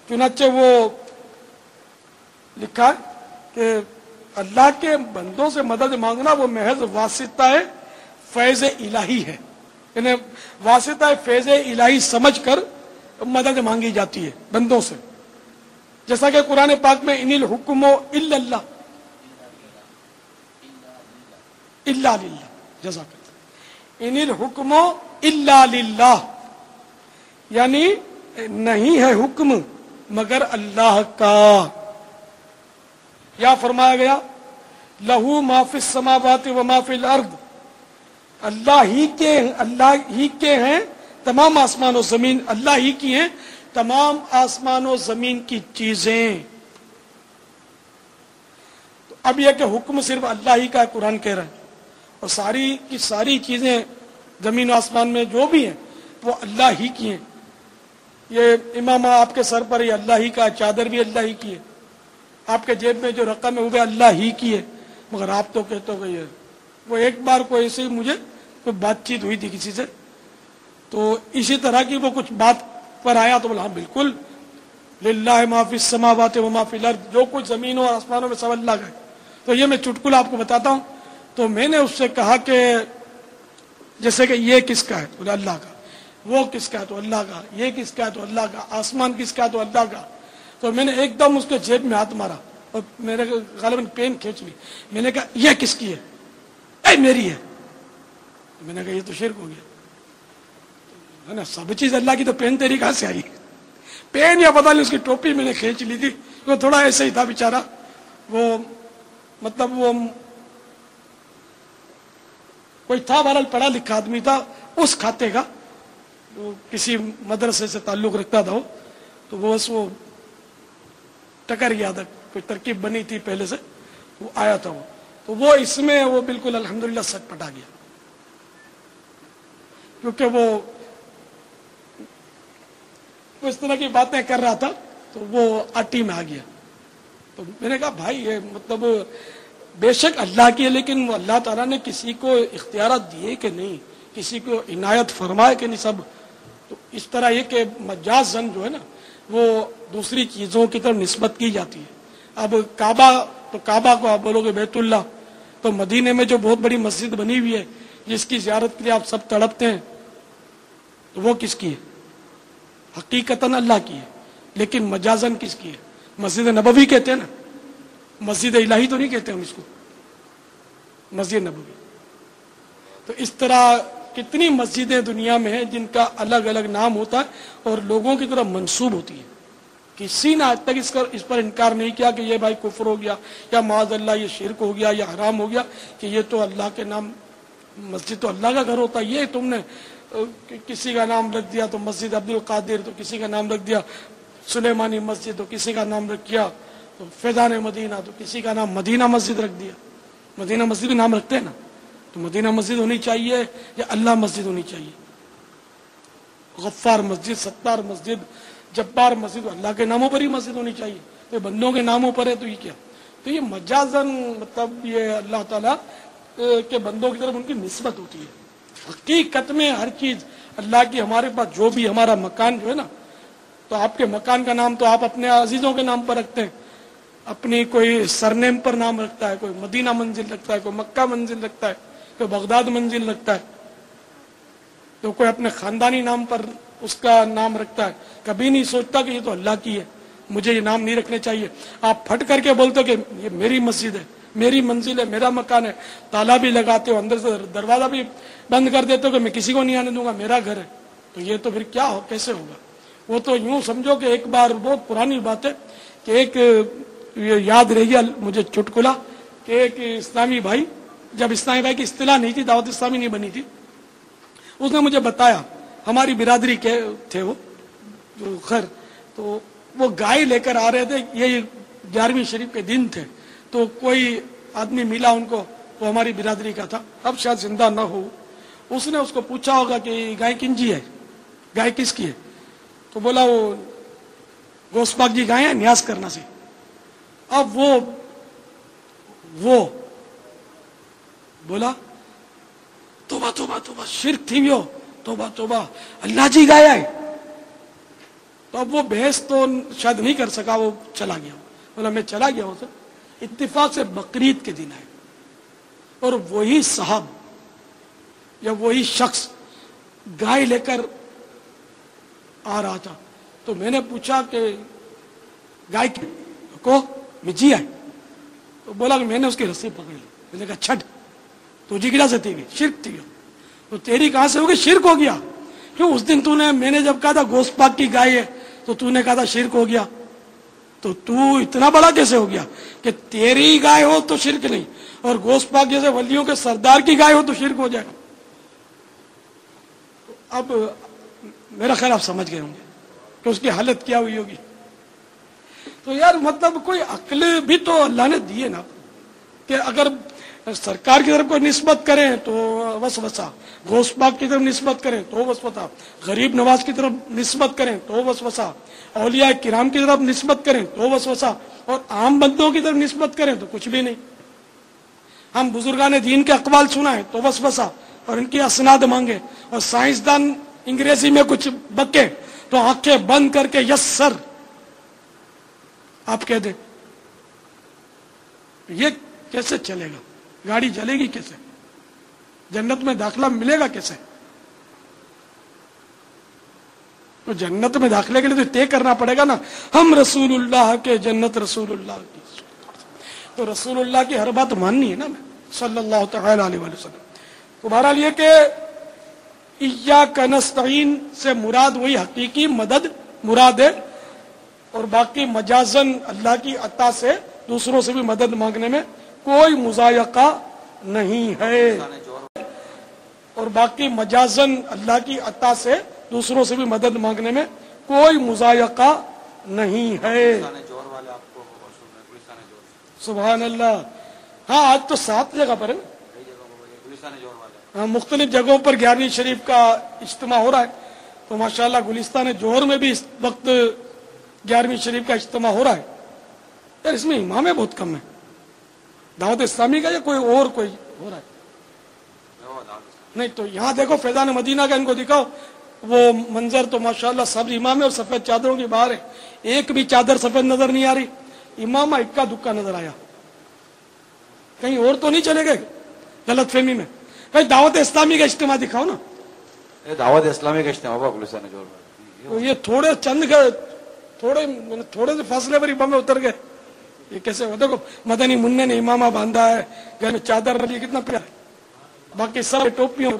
चुनाचे वो लिखा है कि अल्लाह के बंदों से मदद मांगना वो महज वासिता है फैज इलाही है, यानी वासिता फैज इलाही समझकर मदद मांगी जाती है बंदों से। जैसा कि कुरान पाक में इनिल हुक्मो इल्लल्लाह इल्ला लिल्लाह, जज़ाकल्लाह, इनिल हुक्मो इल्ला लिल्लाह, यानी नहीं है हुक्म मगर अल्लाह का। या फरमाया गया लहू माफिस समावाति व माफिल अर्द, अल्लाह ही के हैं तमाम आसमान और जमीन, अल्लाह ही की हैं तमाम आसमान और जमीन की चीजें। तो अब यह कि हुक्म सिर्फ अल्लाह ही का कुरान कह रहा है, और सारी की सारी चीजें जमीन आसमान में जो भी हैं वो अल्लाह ही की हैं। ये इमामा आपके सर पर ये अल्लाह ही का, चादर भी अल्लाह ही की है, आपके जेब में जो रकम है वो भी अल्लाह ही की है, मगर आप तो कहते हो कि वो एक बार कोई ऐसे ही मुझे कोई बातचीत हुई थी किसी से, तो इसी तरह की वो कुछ बात पर आया तो बोला हाँ बिल्कुल लिल्लाहि मा फिस समावाति व मा फिल अर्द, जो कुछ जमीनों और आसमानों में सब अल्लाह का है। तो ये मैं चुटकुला आपको बताता हूँ। तो मैंने उससे कहा कि जैसे कि ये किसका है तो अल्लाह का, वो किसका है तो अल्लाह का, ये किसका है तो अल्लाह का, आसमान किसका है तो अल्लाह का। तो मैंने एकदम उसके जेब में हाथ मारा और मेरे गालिबन पेन खींच ली। मैंने कहा यह किसकी है? मेरी है। तो मैंने कहा ये तो शिर्क हो गया है ना, सब चीज अल्लाह की, तो पेन तेरी कहां से आई? पेन या पता नहीं उसकी टोपी मैंने खींच ली थी, वो थोड़ा ऐसे ही था बेचारा, वो मतलब वो कोई था बहरहाल पढ़ा लिखा आदमी था, उस खाते का, वो किसी मदरसे से ताल्लुक रखता था वो, तो वो टकर गया था, कोई तरकीब बनी थी पहले से, वो आया था वो, तो वो इसमें वो बिल्कुल अल्हम्दुलिल्लाह सट पटा गया, क्योंकि वो इस तरह की बातें कर रहा था तो वो आटी में आ गया। तो मैंने कहा भाई ये मतलब बेशक अल्लाह की है, लेकिन अल्लाह ताला ने किसी को इख्तियारात दिए कि नहीं, किसी को इनायत फरमाए कि नहीं सब। तो इस तरह ये कि मजाजन जो है ना वो दूसरी चीजों की तरफ निस्बत की जाती है। अब काबा, तो काबा को आप बोलोगे बैतुल्लाह, तो मदीने में जो बहुत बड़ी मस्जिद बनी हुई है जिसकी ज़ियारत के लिए आप सब तड़पते हैं, तो वो किसकी है? हकीकतन अल्लाह की है, लेकिन मजाजन किसकी है? मस्जिद नबवी कहते हैं ना, मस्जिद इलाही तो नहीं कहते हम इसको, मस्जिद नबवी। तो इस तरह कितनी मस्जिदें दुनिया में हैं जिनका अलग अलग नाम होता है और लोगों की तरफ मंसूब होती है। किसी ने आज तक इस पर इनकार नहीं किया कि ये भाई कुफ्र हो गया या माज़अल्लाह ये शिरक हो गया या हराम हो गया, कि ये तो अल्लाह के नाम, मस्जिद तो अल्लाह का घर होता है, ये तुमने किसी का नाम रख दिया तो मस्जिद अब्दुल कादिर, तो किसी का नाम रख दिया सुलेमानी मस्जिद, तो किसी का नाम रख दिया तो फैजान मदीना, तो किसी का नाम मदीना मस्जिद रख दिया। मदीना मस्जिद भी नाम रखते हैं ना, तो मदीना मस्जिद होनी चाहिए या अल्लाह मस्जिद होनी चाहिए? गफ्फार मस्जिद, सत्तार मस्जिद, जब्बार मस्जिद, अल्लाह के नामों पर ही मस्जिद होनी चाहिए, तो बंदों के नामों पर है तो ये क्या? तो ये मजाजन मतलब ये अल्लाह ताला के बंदों की तरफ उनकी निस्बत होती है। हकीकत में हर चीज अल्लाह की, हमारे पास जो भी हमारा मकान जो है ना, तो आपके मकान का नाम तो आप अपने अजीजों के नाम पर रखते हैं, अपनी कोई सरनेम पर नाम रखता है, कोई मदीना मंजिल रखता है, कोई मक्का मंजिल रखता है, कोई बगदाद मंजिल रखता है, तो कोई अपने खानदानी नाम पर उसका नाम रखता है। कभी नहीं सोचता कि ये तो अल्लाह की है, मुझे ये नाम नहीं रखने चाहिए। आप फट करके बोलते हो कि ये मेरी मस्जिद है, मेरी मंजिल है, मेरा मकान है, ताला भी लगाते हो, अंदर से दरवाजा भी बंद कर देते हो कि मैं किसी को नहीं आने दूंगा, मेरा घर है, तो ये तो फिर क्या हो, कैसे होगा? वो तो यूं समझो कि एक बार, बहुत पुरानी बात है कि एक याद रह गया मुझे चुटकुला, कि एक इस्लामी भाई, जब इस्लामी भाई की इस्तिलाह नहीं थी, दावत इस्लामी नहीं बनी थी, उसने मुझे बताया, हमारी बिरादरी के थे वो जो खैर, तो वो गाय लेकर आ रहे थे, ये 11वीं शरीफ के दिन थे, तो कोई आदमी मिला उनको, वो हमारी बिरादरी का था, अब शायद जिंदा ना हो, उसने उसको पूछा होगा कि गाय किंजी है, गाय किसकी है? तो बोला वो गोस्पाक जी गाय है, न्यास करना से। अब वो बोला तोबा तोबा तोबा, शिर्क थी वो, तोबा तोबा, अल्लाह जी गाय है। तो तो अब वो बहस तो शायद नहीं कर सका, वो चला गया। बोला मैं चला गया हूं सर। इत्तेफाक से बकरीद के दिन है और वही साहब या वही शख्स गाय लेकर आ रहा था। तो मैंने पूछा कि गाय को मिजी है? तो बोला कि मैंने उसकी रस्सी पकड़ ली। मैंने कहा छठ तुझी गिरा से थी शिरक थी। तो तेरी कहां से होगी? शिरक हो गया। क्यों? उस दिन तूने, मैंने जब कहा था गोश्त पाक की गाय है तो तूने कहा था शिरक हो गया। तो तू इतना बड़ा कैसे हो गया कि तेरी गाय हो तो शिरक नहीं और गोश्त पाक जैसे वलियों के सरदार की गाय हो तो शिरक हो जाएगा। तो अब मेरा ख्याल आप समझ गए होंगे कि उसकी हालत क्या हुई होगी। तो यार मतलब कोई अक्ल भी तो अल्लाह ने दी है ना, कि अगर सरकार की तरफ कोई निस्बत करें तो वसवसा, गोश्त पाक की तरफ निस्बत करें तो वसवसा, गरीब नवाज की तरफ निस्बत करें तो वसवसा, औलिया किराम की तरफ निस्बत करें तो वसवसा, और आम बंदों की तरफ निस्बत करें तो कुछ भी नहीं। हम बुजुर्गान दीन के अकवाल सुनाए तो वसवसा और इनकी असनाद मांगे, और साइंसदान अंग्रेजी में कुछ बके तो आंखें बंद करके यस सर आप कह दे। ये कैसे चलेगा? गाड़ी चलेगी कैसे? जन्नत में दाखिला मिलेगा कैसे? तो जन्नत में दाखिले के लिए तो तय करना पड़ेगा ना, हम रसूलुल्लाह के जन्नत रसूलुल्लाह की। तो रसूलुल्लाह की हर बात माननी है ना मैं, सल्लल्लाहु तआला अलैहि वसल्लम। तो बहरहाल ये कि इय्याका नस्तईन से मुराद वही हकीकी मदद मुराद है, और बाकी मजाजन अल्लाह की अता से दूसरों से भी मदद मांगने में कोई मुजायका नहीं है, और बाकी मजाजन अल्लाह की अता से दूसरों से भी मदद मांगने में कोई मुजायका नहीं है। सुभान अल्लाह। हाँ आज तो 7 जगह पर है, हाँ मुख्तलिफ जगहों पर 11वीं शरीफ का इज्तिमा हो रहा है। तो माशाअल्लाह गुलिस्तान जोहर में भी इस वक्त 11वीं शरीफ का इज्तिमा हो रहा है। यार इसमें इमामें बहुत कम है। दावत इस्लामी का या कोई और कोई हो रहा है? नहीं तो यहाँ देखो फैजान मदीना का इनको दिखाओ, वो मंजर तो माशाअल्लाह सब इमाम है और सफेद चादरों की बाहर है, एक भी चादर सफेद नजर नहीं आ रही। इमामा इक्का दुक्का नजर आया। कहीं और तो नहीं चले गए गलत फहमी में? कहीं दावत इस्लामी का इज्तिमा दिखाओ ना। दावत इस्लामी का इज्तिमा होगा गुलिस्तान जोहर में। तो ये थोड़े चंद थोड़े से फासले पर इमाम में उतर गए। ये कैसे हो? देखो मदनी मुन्ने ने इमामा बांधा है, घर में चादर रखी, कितना प्यार है। बाकी सब टोपियों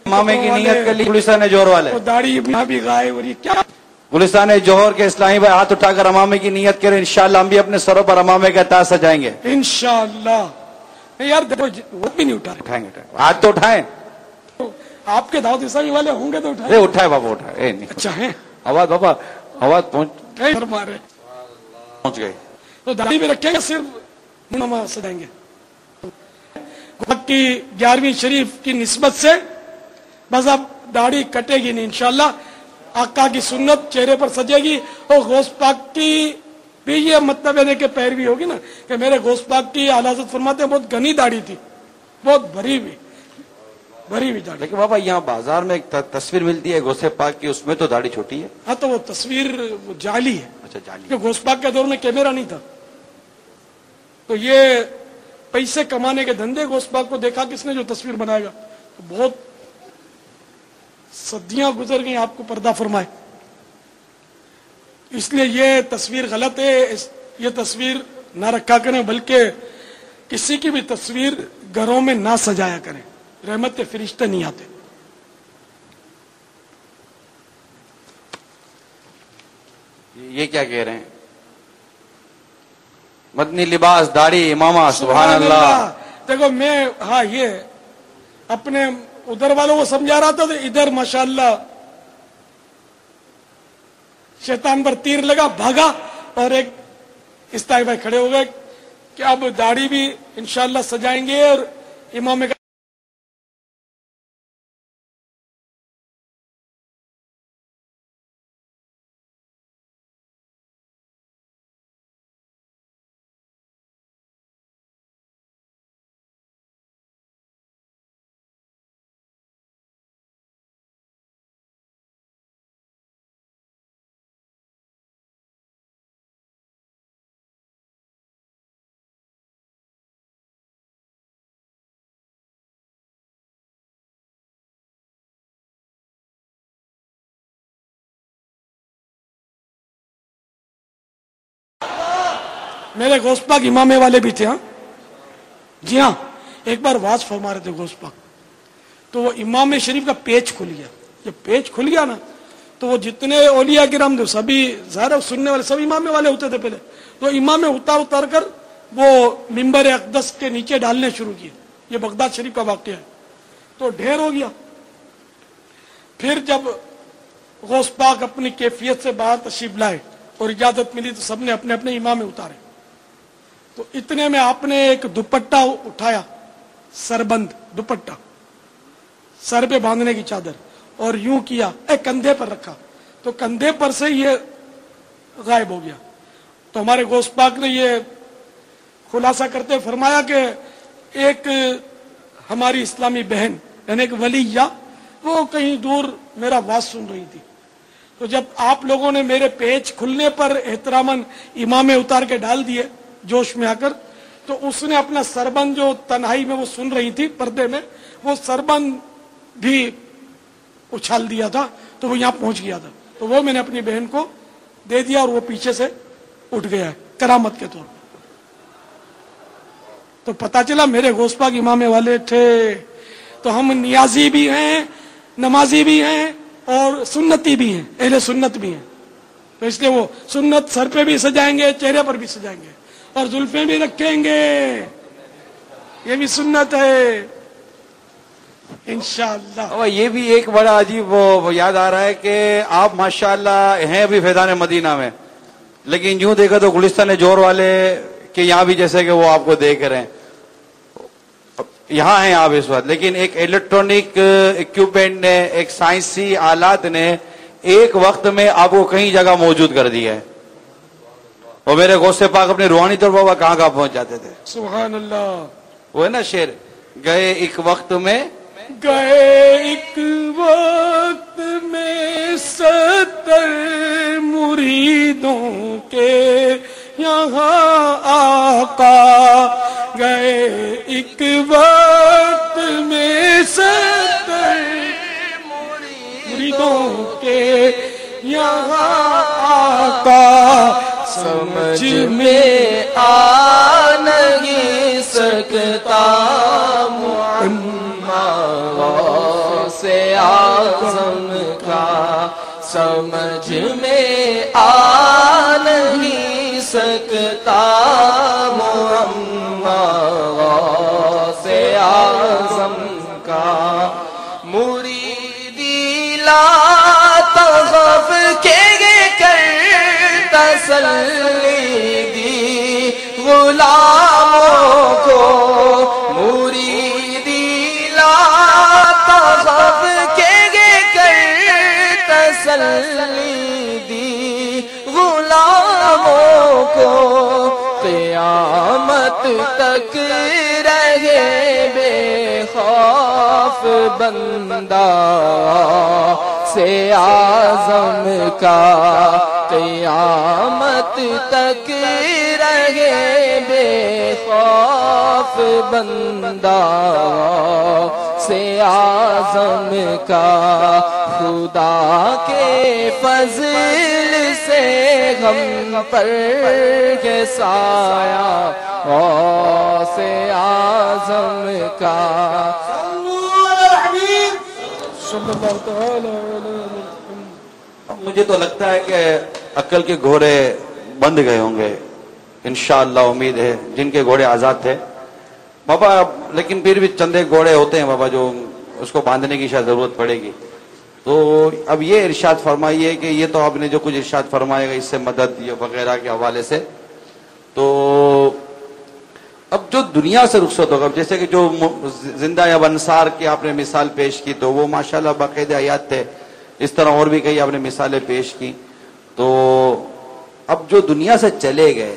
इमामे की नियत कर ली गुलिस्तान जोहर वाले, दाढ़ी भी गाय, और ये क्या? गुलिस्तान जोहर के इस्लामी भाई हाथ उठाकर अमामे की नियत करें, इंशाअल्लाह हम भी अपने सरों पर अमामे का ताज सजाएंगे इंशाअल्लाह। यार देखो वो भी नहीं उठा रहे। उठाएंगे हाथ तो उठाएं। तो आपके दावत इस्लामी वाले होंगे तो उठाए। उठाए बाबा उठाए। अच्छा है आवाज बाबा आवाज पहुंच गई। तो दाढ़ी भी रखेंगे, सिर्फ इमामा सजाएंगे। की 11वीं शरीफ की निस्बत से बस अब दाढ़ी कटेगी नहीं इंशाअल्लाह, आका की सुन्नत चेहरे पर सजेगी। और गोश्त पाक की भी ये मतलब है कि पैरवी होगी ना, कि मेरे गोश्त पाक की आला हज़रत फरमाते हैं बहुत घनी दाढ़ी थी, बहुत भरी हुई दाढ़ी। लेकिन बाबा यहाँ बाजार में एक तस्वीर मिलती है गोश्त पाक की, उसमें तो दाढ़ी छोटी है। हाँ तो वो तस्वीर वो जाली है। अच्छा जाली। कि गोश्त पाक के दौर में कैमरा नहीं था, तो ये पैसे कमाने के धंधे। गोश्त पाक को देखा किसने जो तस्वीर बनाएगा? तो बहुत सदियां गुजर गई, आपको पर्दा फरमाए। इसलिए ये तस्वीर गलत है, ये तस्वीर ना रखा करें, बल्कि किसी की भी तस्वीर घरों में ना सजाया करें, रहमत के फरिश्ते नहीं आते। ये क्या कह रहे हैं? मदनी लिबास, दाढ़ी, इमामा, सुभान अल्लाह। देखो मैं, हाँ ये अपने उधर वालों को समझा रहा था, तो इधर माशाअल्लाह शैतान पर तीर लगा, भागा, और एक इस्ताई भाई खड़े हो गए कि अब दाढ़ी भी इंशाअल्लाह सजाएंगे और इमाम का میرے غوث پاک امامے والے بھی تھے. ہاں جی ہاں, ایک بار واز فرما رہے تھے غوث پاک, تو وہ امام شریف کا پیج کھل گیا. جب پیج کھل گیا نا تو وہ جتنے اولیاء کرام تھے سبھی ظاہر سننے والے سب امامے والے ہوتے تھے پہلے, تو امام اتار کر وہ ممبر اقدس کے نیچے ڈالنے شروع کیے. یہ بغداد شریف کا واقعہ ہے. تو ڈھیر ہو گیا. پھر جب غوث پاک اپنی کیفیت سے باہر تشریف لائے اور اجازت ملی تو سب نے اپنے اپنے امام اتارے. تو اتنے میں آپ نے ایک دوپٹہ اٹھایا, سربند دوپٹہ, سر پہ باندھنے کی چادر, اور یوں کیا, کندھے پر رکھا, تو کندھے پر سے یہ غائب ہو گیا. تو ہمارے غوث پاک نے یہ خلاصہ کرتے فرمایا کہ ایک ہماری اسلامی بہن یعنی ایک ولیہ وہ کہیں دور میرا واز سن رہی تھی. تو جب آپ لوگوں نے میرے پیج کھلنے پر احتراماً امام اتار کے ڈال دیے جوش میں آ کر, تو اس نے اپنا سربند جو تنہائی میں وہ سن رہی تھی پردے میں, وہ سربند بھی اچھال دیا تھا, تو وہ یہاں پہنچ گیا تھا. تو وہ میں نے اپنی بہن کو دے دیا اور وہ پیچھے سے اٹھ گیا ہے کرامت کے طور پر. تو پتا چلا میرے غوث پاک امامے والے تھے. تو ہم نیازی بھی ہیں, نمازی بھی ہیں, اور سنتی بھی ہیں, اہل سنت بھی ہیں. تو اس لیے وہ سنت سر پہ بھی سجائیں گے, چہرے پر بھی سجائیں گے, اور زلفیں بھی رکھیں گے, یہ بھی سنت ہے انشاءاللہ. یہ بھی ایک بڑا عجیب وہ یاد آ رہا ہے کہ آپ ماشاءاللہ ہیں ابھی فیضان مدینہ میں, لیکن یوں دیکھا تو گلستان جوہر والے کہ یہاں بھی جیسے کہ وہ آپ کو دیکھ رہے ہیں, یہاں ہیں آپ اس وقت, لیکن ایک الیکٹرانک ایکوپمنٹ نے, ایک سائنسی آلات نے ایک وقت میں آپ کو کئی جگہ موجود کر دیا ہے. اور میرے غوث پاک اپنے روحانی طور پر کہاں کہاں پہنچ جاتے تھے. سبحان اللہ. وہ ہے نا شعر, گئے ایک وقت میں, گئے ایک وقت میں 70 مریدوں کے یہاں آقا, گئے ایک وقت میں 70 مریدوں کے یہاں آقا, سمجھ میں آ نہیں سکتا غوث اعظم کا, سمجھ میں آ نہیں سکتا غوث اعظم کا. مریدی لا تخف کے کر تسلی دی غلاموں کو, مریدی لا تخف کے کر تسلی دی غلاموں کو. قیامت تک رہے بے خوف بندہ سے اعظم کا, قیامت تک رہے بے خوف بندہ سے اعظم کا. خدا کے فضل سے غم پر کے سایہ غوث اعظم کا. مجھے تو لگتا ہے کہ عقل کے گھوڑے بند گئے ہوں گے انشاءاللہ, امید ہے, جن کے گھوڑے آزاد تھے بابا, لیکن پھر بھی چند ایک گھوڑے ہوتے ہیں بابا جو اس کو باندھنے کی شاید ضرورت پڑے گی. تو اب یہ ارشاد فرمائیے کہ یہ تو آپ نے جو کچھ ارشاد فرمائے گا اس سے مدد یا وغیرہ کے حوالے سے, تو اب جو دنیا سے رخصت ہوگا, جیسے کہ جو زندہ یا انصار کی آپ نے مثال پیش کی تو وہ ماشاءاللہ باقاعدہ حیات تھے, اس طرح اور بھی کئی آپ نے مثالیں پیش کی. تو اب جو دنیا سے چلے گئے